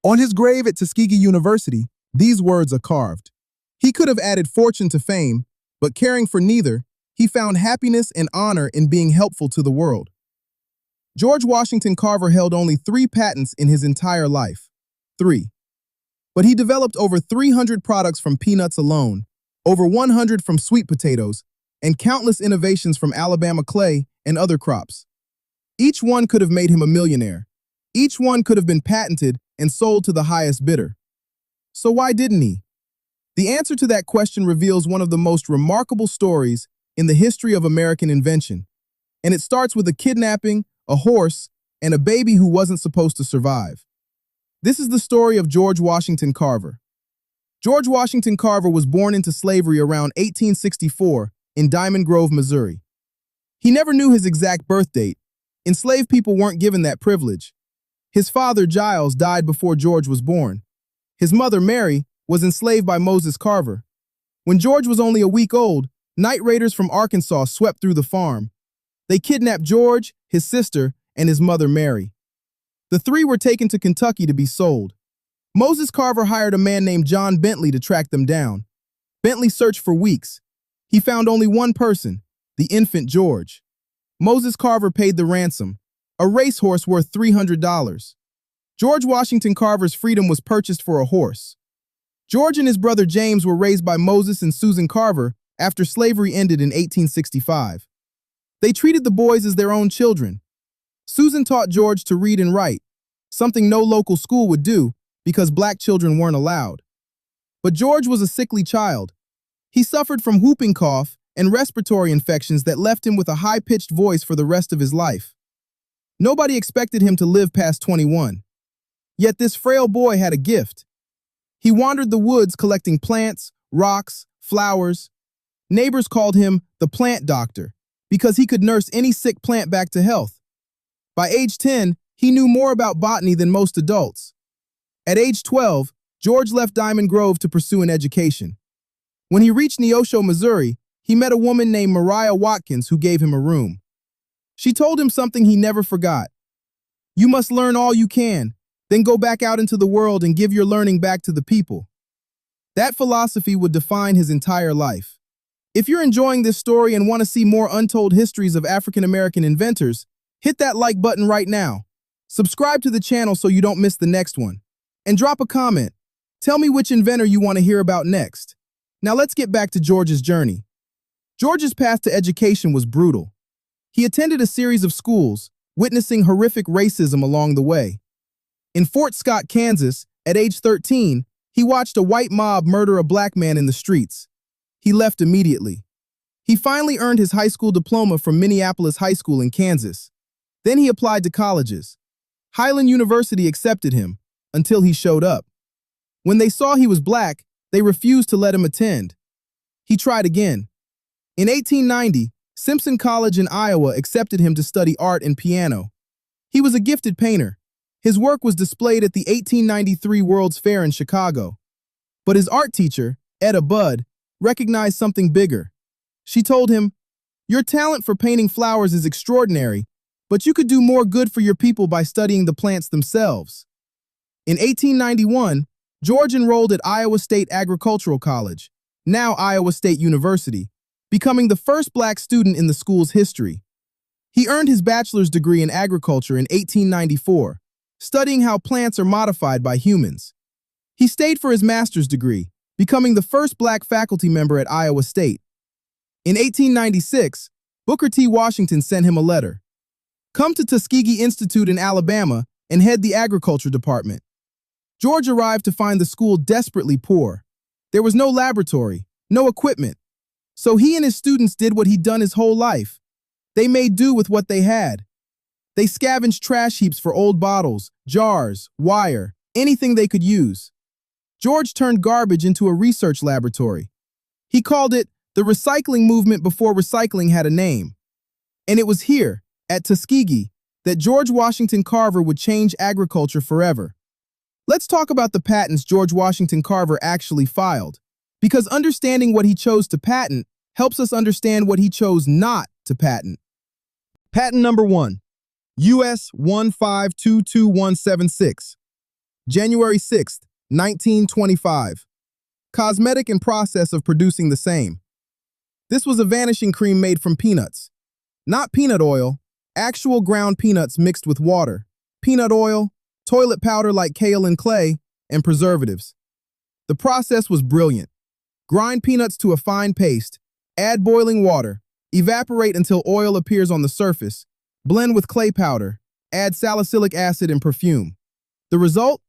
On his grave at Tuskegee University, these words are carved. He could have added fortune to fame, but caring for neither, he found happiness and honor in being helpful to the world. George Washington Carver held only 3 patents in his entire life. 3. But he developed over 300 products from peanuts alone, over 100 from sweet potatoes, and countless innovations from Alabama clay and other crops. Each one could have made him a millionaire. Each one could have been patented and sold to the highest bidder. So why didn't he? The answer to that question reveals one of the most remarkable stories in the history of American invention. And it starts with a kidnapping, a horse, and a baby who wasn't supposed to survive. This is the story of George Washington Carver. George Washington Carver was born into slavery around 1864 in Diamond Grove, Missouri. He never knew his exact birth date. Enslaved people weren't given that privilege. His father, Giles, died before George was born. His mother, Mary, was enslaved by Moses Carver. When George was only a week old, night raiders from Arkansas swept through the farm. They kidnapped George, his sister, and his mother, Mary. The 3 were taken to Kentucky to be sold. Moses Carver hired a man named John Bentley to track them down. Bentley searched for weeks. He found only one person, the infant George. Moses Carver paid the ransom, a racehorse worth $300. George Washington Carver's freedom was purchased for a horse. George and his brother James were raised by Moses and Susan Carver after slavery ended in 1865. They treated the boys as their own children. Susan taught George to read and write, something no local school would do because black children weren't allowed. But George was a sickly child. He suffered from whooping cough and respiratory infections that left him with a high-pitched voice for the rest of his life. Nobody expected him to live past 21. Yet this frail boy had a gift. He wandered the woods collecting plants, rocks, flowers. Neighbors called him the plant doctor because he could nurse any sick plant back to health. By age 10, he knew more about botany than most adults. At age 12, George left Diamond Grove to pursue an education. When he reached Neosho, Missouri, he met a woman named Mariah Watkins who gave him a room. She told him something he never forgot. You must learn all you can, then go back out into the world and give your learning back to the people. That philosophy would define his entire life. If you're enjoying this story and want to see more untold histories of African American inventors, hit that like button right now. Subscribe to the channel so you don't miss the next one. And drop a comment. Tell me which inventor you want to hear about next. Now let's get back to George's journey. George's path to education was brutal. He attended a series of schools, witnessing horrific racism along the way. In Fort Scott, Kansas, at age 13, he watched a white mob murder a black man in the streets. He left immediately. He finally earned his high school diploma from Minneapolis High School in Kansas. Then he applied to colleges. Highland University accepted him, until he showed up. When they saw he was black, they refused to let him attend. He tried again. In 1890, Simpson College in Iowa accepted him to study art and piano. He was a gifted painter. His work was displayed at the 1893 World's Fair in Chicago. But his art teacher, Etta Budd, recognized something bigger. She told him, "Your talent for painting flowers is extraordinary, but you could do more good for your people by studying the plants themselves." In 1891, George enrolled at Iowa State Agricultural College, now Iowa State University, becoming the first black student in the school's history. He earned his bachelor's degree in agriculture in 1894, studying how plants are modified by humans. He stayed for his master's degree, becoming the first black faculty member at Iowa State. In 1896, Booker T. Washington sent him a letter. "Come to Tuskegee Institute in Alabama and head the agriculture department." George arrived to find the school desperately poor. There was no laboratory, no equipment. So he and his students did what he'd done his whole life. They made do with what they had. They scavenged trash heaps for old bottles, jars, wire, anything they could use. George turned garbage into a research laboratory. He called it the recycling movement before recycling had a name. And it was here, at Tuskegee, that George Washington Carver would change agriculture forever. Let's talk about the patents George Washington Carver actually filed, because understanding what he chose to patent helps us understand what he chose not to patent. Patent number 1, US 1522176. January 6th, 1925. Cosmetic and process of producing the same. This was a vanishing cream made from peanuts. Not peanut oil, actual ground peanuts mixed with water, peanut oil, toilet powder like kale and clay, and preservatives. The process was brilliant. Grind peanuts to a fine paste, add boiling water, evaporate until oil appears on the surface, blend with clay powder, add salicylic acid and perfume. The result?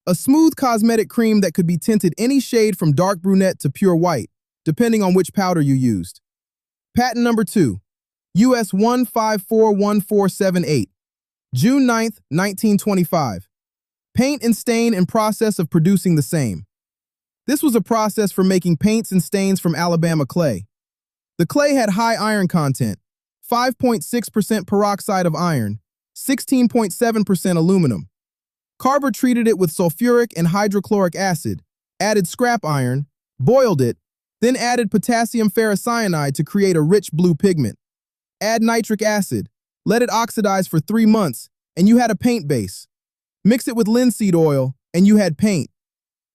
A smooth cosmetic cream that could be tinted any shade from dark brunette to pure white, depending on which powder you used. Patent number 2, US 1541478, June 9th, 1925. Paint and stain and process of producing the same. This was a process for making paints and stains from Alabama clay. The clay had high iron content, 5.6% peroxide of iron, 16.7% aluminum. Carver treated it with sulfuric and hydrochloric acid, added scrap iron, boiled it, then added potassium ferrocyanide to create a rich blue pigment. Add nitric acid, let it oxidize for 3 months, and you had a paint base. Mix it with linseed oil, and you had paint.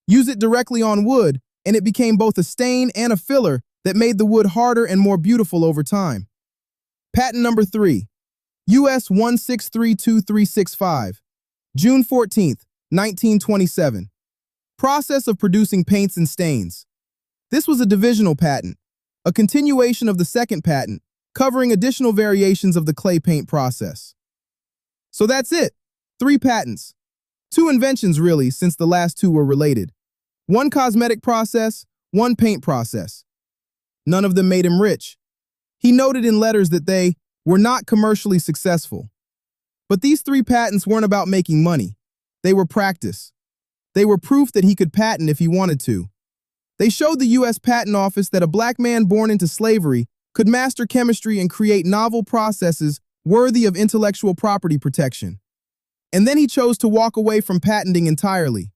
Use it directly on wood, and it became both a stain and a filler that made the wood harder and more beautiful over time. Patent number 3, US 1632365, June 14th, 1927. Process of producing paints and stains. This was a divisional patent, a continuation of the second patent, covering additional variations of the clay paint process. So that's it, 3 patents. 2 inventions really, since the last 2 were related. 1 cosmetic process, 1 paint process. None of them made him rich. He noted in letters that they were not commercially successful. But these 3 patents weren't about making money. They were practice. They were proof that he could patent if he wanted to. They showed the U.S. Patent Office that a black man born into slavery could master chemistry and create novel processes worthy of intellectual property protection. And then he chose to walk away from patenting entirely.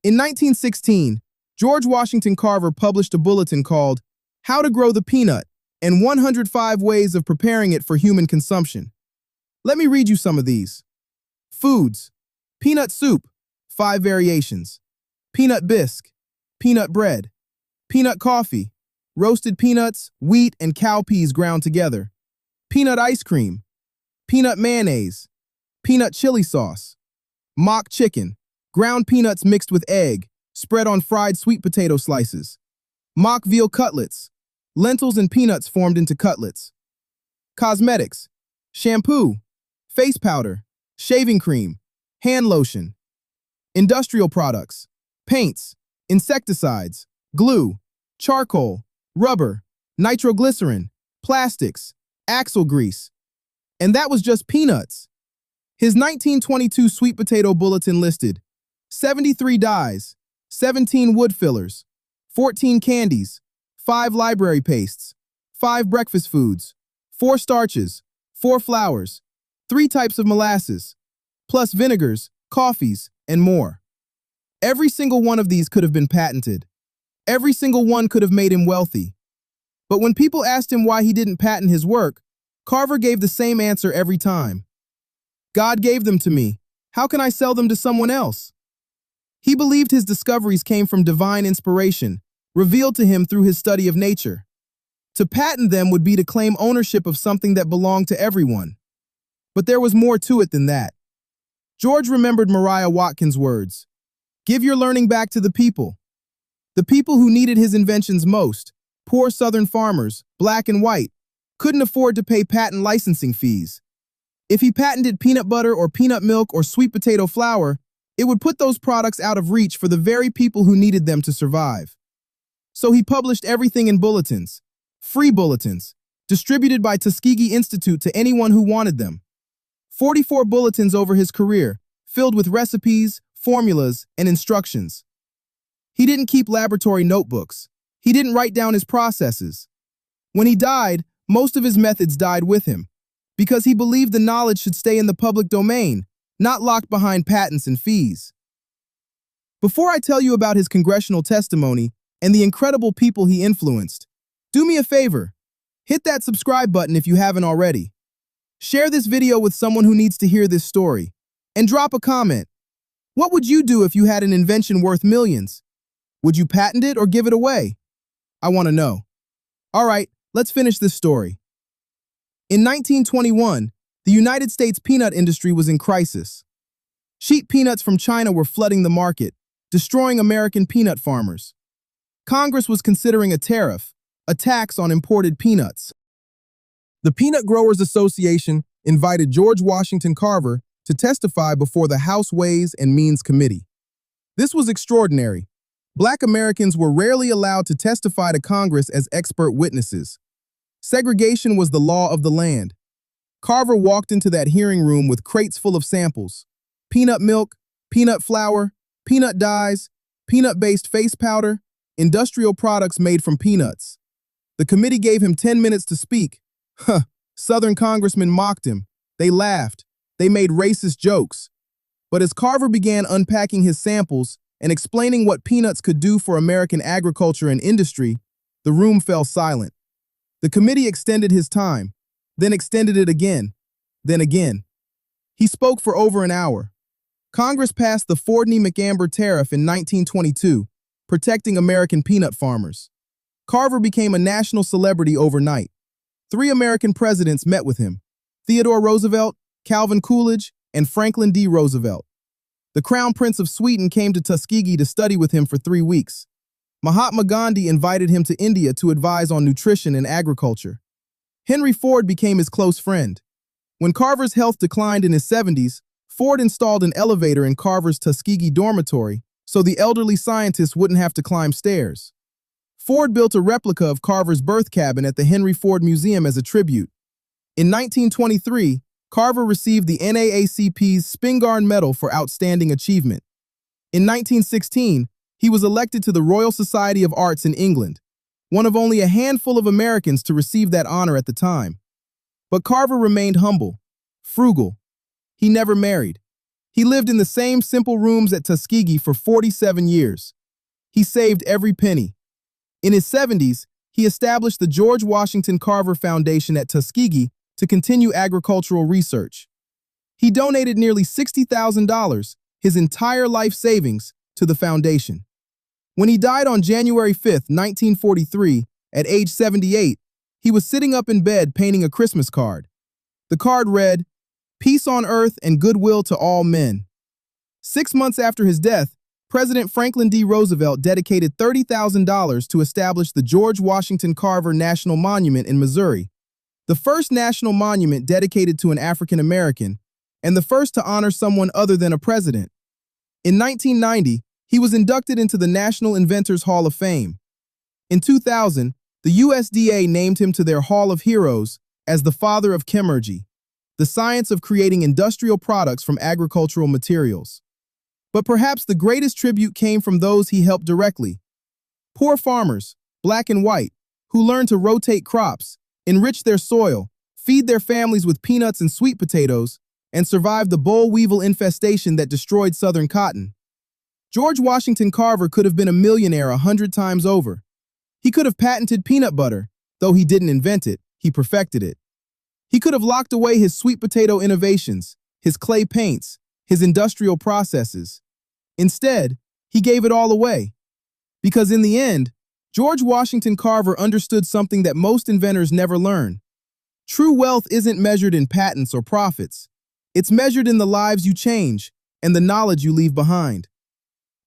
In 1916, George Washington Carver published a bulletin called How to Grow the Peanut and 105 Ways of Preparing It for Human Consumption. Let me read you some of these. Foods: peanut soup, 5 variations. Peanut bisque, peanut bread. Peanut coffee, roasted peanuts, wheat, and cowpeas ground together. Peanut ice cream. Peanut mayonnaise. Peanut chili sauce. Mock chicken, ground peanuts mixed with egg, spread on fried sweet potato slices. Mock veal cutlets, lentils and peanuts formed into cutlets. Cosmetics: shampoo, face powder, shaving cream, hand lotion. Industrial products: paints, insecticides, glue, charcoal, rubber, nitroglycerin, plastics, axle grease. And that was just peanuts. His 1922 sweet potato bulletin listed 73 dyes, 17 wood fillers, 14 candies, 5 library pastes, 5 breakfast foods, 4 starches, 4 flours, 3 types of molasses, plus vinegars, coffees, and more. Every single one of these could have been patented. Every single one could have made him wealthy. But when people asked him why he didn't patent his work, Carver gave the same answer every time. God gave them to me. How can I sell them to someone else? He believed his discoveries came from divine inspiration, revealed to him through his study of nature. To patent them would be to claim ownership of something that belonged to everyone. But there was more to it than that. George remembered Mariah Watkins' words, "Give your learning back to the people." The people who needed his inventions most, poor Southern farmers, black and white, couldn't afford to pay patent licensing fees. If he patented peanut butter or peanut milk or sweet potato flour, it would put those products out of reach for the very people who needed them to survive. So he published everything in bulletins, free bulletins, distributed by Tuskegee Institute to anyone who wanted them. 44 bulletins over his career, filled with recipes, formulas, and instructions. He didn't keep laboratory notebooks. He didn't write down his processes. When he died, most of his methods died with him, because he believed the knowledge should stay in the public domain, not locked behind patents and fees. Before I tell you about his congressional testimony and the incredible people he influenced, do me a favor. Hit that subscribe button if you haven't already. Share this video with someone who needs to hear this story, and drop a comment. What would you do if you had an invention worth millions? Would you patent it or give it away? I want to know. All right, let's finish this story. In 1921, the United States peanut industry was in crisis. Cheap peanuts from China were flooding the market, destroying American peanut farmers. Congress was considering a tariff, a tax on imported peanuts. The Peanut Growers Association invited George Washington Carver to testify before the House Ways and Means Committee. This was extraordinary. Black Americans were rarely allowed to testify to Congress as expert witnesses. Segregation was the law of the land. Carver walked into that hearing room with crates full of samples: peanut milk, peanut flour, peanut dyes, peanut-based face powder, industrial products made from peanuts. The committee gave him 10 minutes to speak. Southern congressmen mocked him. They laughed. They made racist jokes. But as Carver began unpacking his samples and explaining what peanuts could do for American agriculture and industry, the room fell silent. The committee extended his time, then extended it again, then again. He spoke for over an hour. Congress passed the Fordney-McAmber tariff in 1922, protecting American peanut farmers. Carver became a national celebrity overnight. 3 American presidents met with him: Theodore Roosevelt, Calvin Coolidge, and Franklin D. Roosevelt. The Crown Prince of Sweden came to Tuskegee to study with him for 3 weeks. Mahatma Gandhi invited him to India to advise on nutrition and agriculture. Henry Ford became his close friend. When Carver's health declined in his 70s, Ford installed an elevator in Carver's Tuskegee dormitory so the elderly scientist wouldn't have to climb stairs. Ford built a replica of Carver's birth cabin at the Henry Ford Museum as a tribute. In 1923, Carver received the NAACP's Spingarn Medal for Outstanding Achievement. In 1916, he was elected to the Royal Society of Arts in England, one of only a handful of Americans to receive that honor at the time. But Carver remained humble, frugal. He never married. He lived in the same simple rooms at Tuskegee for 47 years. He saved every penny. In his 70s, he established the George Washington Carver Foundation at Tuskegee to continue agricultural research. He donated nearly $60,000, his entire life savings, to the foundation. When he died on January 5, 1943, at age 78, he was sitting up in bed painting a Christmas card. The card read, "Peace on earth and goodwill to all men." 6 months after his death, President Franklin D. Roosevelt dedicated $30,000 to establish the George Washington Carver National Monument in Missouri, the first national monument dedicated to an African American, and the first to honor someone other than a president. In 1990, he was inducted into the National Inventors Hall of Fame. In 2000, the USDA named him to their Hall of Heroes as the father of Chemurgy, the science of creating industrial products from agricultural materials. But perhaps the greatest tribute came from those he helped directly. Poor farmers, black and white, who learned to rotate crops, enrich their soil, feed their families with peanuts and sweet potatoes, and survive the boll weevil infestation that destroyed Southern cotton. George Washington Carver could have been a millionaire 100 times over. He could have patented peanut butter, though he didn't invent it, he perfected it. He could have locked away his sweet potato innovations, his clay paints, his industrial processes. Instead, he gave it all away. Because in the end, George Washington Carver understood something that most inventors never learn. True wealth isn't measured in patents or profits. It's measured in the lives you change and the knowledge you leave behind.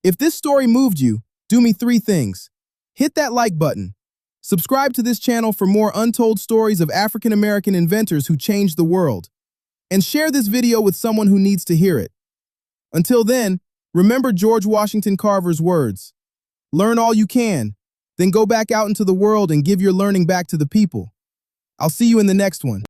If this story moved you, do me 3 things. Hit that like button. Subscribe to this channel for more untold stories of African American inventors who changed the world. And share this video with someone who needs to hear it. Until then, remember George Washington Carver's words. Learn all you can, then go back out into the world and give your learning back to the people. I'll see you in the next one.